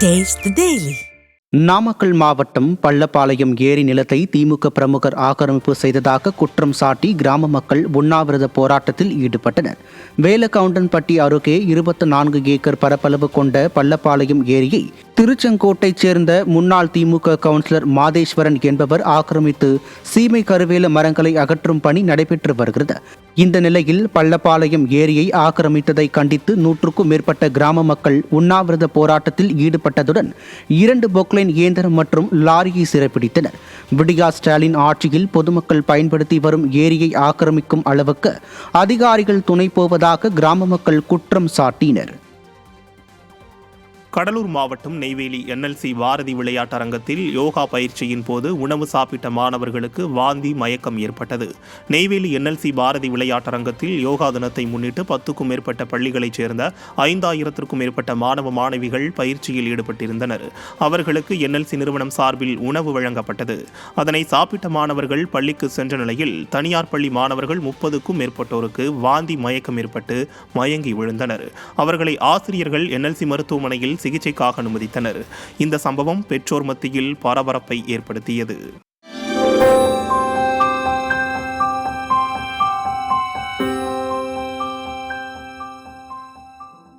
Taste the Daily. Namakkal மாவட்டம் பள்ளப்பாளையம் ஏரி நிலத்தை திமுக பிரமுகர் ஆக்கிரமிப்பு செய்ததாக குற்றம் சாட்டி கிராம மக்கள் உண்ணாவிரத போராட்டத்தில் ஈடுபட்டனர். வேலக்கவுண்டன்பட்டி அருகே 24 ஏக்கர் பரப்பளவு கொண்ட பள்ளப்பாளையம் ஏரியை திருச்செங்கோட்டைச் சேர்ந்த முன்னாள் திமுக கவுன்சிலர் மாதேஸ்வரன் என்பவர் ஆக்கிரமித்து சீமை கருவேல மரங்களை அகற்றும் பணி நடைபெற்று வருகிறது. இந்த நிலையில் பள்ளப்பாளையம் ஏரியை ஆக்கிரமித்ததை கண்டித்து 100க்கும் மேற்பட்ட கிராம மக்கள் உண்ணாவிரத போராட்டத்தில் ஈடுபட்டதுடன் 2 பொக்லைன் இயந்திரம் மற்றும் லாரியை சிறைப்பிடித்தனர். விடியா ஸ்டாலின் ஆட்சியில் பொதுமக்கள் பயன்படுத்தி வரும் ஏரியை ஆக்கிரமிக்கும் அளவுக்கு அதிகாரிகள் துணை போவதாக கிராம மக்கள் குற்றம் சாட்டினர். கடலூர் மாவட்டம் நெய்வேலி NLC பாரதி விளையாட்டரங்கத்தில் யோகா பயிற்சியின் போது உணவு சாப்பிட்ட மாணவர்களுக்கு வாந்தி மயக்கம் ஏற்பட்டது. நெய்வேலி NLC பாரதி விளையாட்டரங்கத்தில் யோகா தினத்தை முன்னிட்டு 10க்கும் மேற்பட்ட பள்ளிகளைச் சேர்ந்த 5000த்திற்கும் மேற்பட்ட மாணவ மாணவிகள் பயிற்சியில் ஈடுபட்டிருந்தனர். அவர்களுக்கு NLC நிறுவனம் சார்பில் உணவு வழங்கப்பட்டது. அதனை சாப்பிட்ட மாணவர்கள் பள்ளிக்கு சென்ற நிலையில் தனியார் பள்ளி மாணவர்கள் 30க்கும் மேற்பட்டோருக்கு வாந்தி மயக்கம் ஏற்பட்டு மயங்கி விழுந்தனர். அவர்களை ஆசிரியர்கள் NLC மருத்துவமனையில் சிகிச்சைக்காக அனுமதித்தனர். இந்த சம்பவம் பெற்றோர் மத்தியில் பரபரப்பை ஏற்படுத்தியது.